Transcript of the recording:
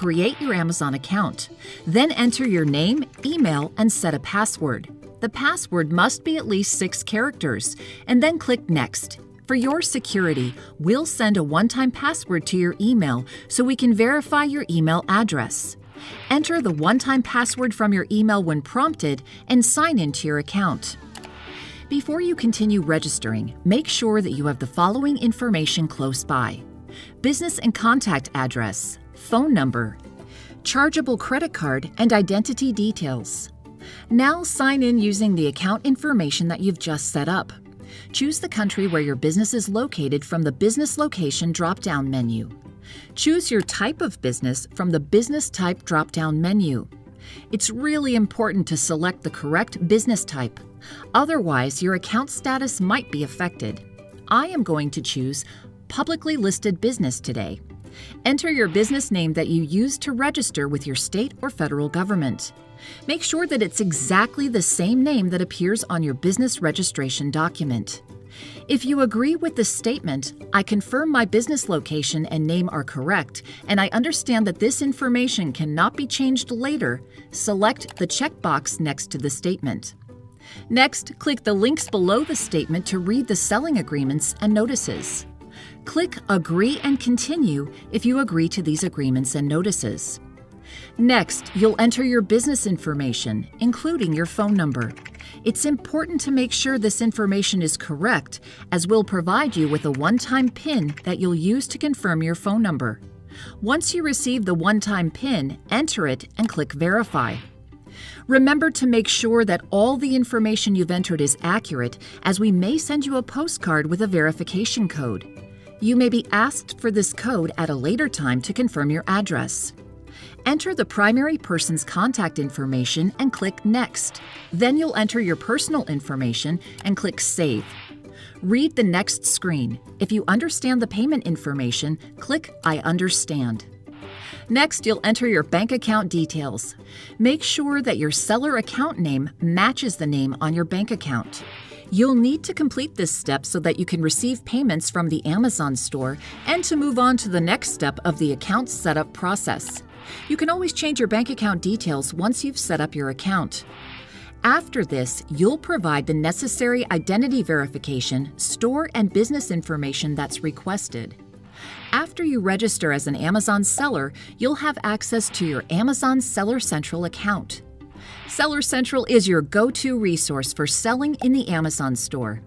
create your Amazon account. Then enter your name, email, and set a password. The password must be at least 6 characters, and then click Next. For your security, we'll send a one-time password to your email so we can verify your email address. Enter the one-time password from your email when prompted and sign into your account. Before you continue registering, make sure that you have the following information close by: business and contact address, phone number, chargeable credit card, and identity details. Now sign in using the account information that you've just set up. Choose the country where your business is located from the Business Location drop-down menu. Choose your type of business from the Business Type drop-down menu. It's really important to select the correct business type. Otherwise, your account status might be affected. I am going to choose Publicly Listed Business today. Enter your business name that you used to register with your state or federal government. Make sure that it's exactly the same name that appears on your business registration document. If you agree with the statement, "I confirm my business location and name are correct, and I understand that this information cannot be changed later," select the checkbox next to the statement. Next, click the links below the statement to read the selling agreements and notices. Click Agree and Continue if you agree to these agreements and notices. Next, you'll enter your business information, including your phone number. It's important to make sure this information is correct, as we'll provide you with a one-time PIN that you'll use to confirm your phone number. Once you receive the one-time PIN, enter it and click Verify. Remember to make sure that all the information you've entered is accurate, as we may send you a postcard with a verification code. You may be asked for this code at a later time to confirm your address. Enter the primary person's contact information and click Next. Then you'll enter your personal information and click Save. Read the next screen. If you understand the payment information, click I understand. Next, you'll enter your bank account details. Make sure that your seller account name matches the name on your bank account. You'll need to complete this step so that you can receive payments from the Amazon store and to move on to the next step of the account setup process. You can always change your bank account details once you've set up your account. After this, you'll provide the necessary identity verification, store and business information that's requested. After you register as an Amazon seller, you'll have access to your Amazon Seller Central account. Seller Central is your go-to resource for selling in the Amazon store.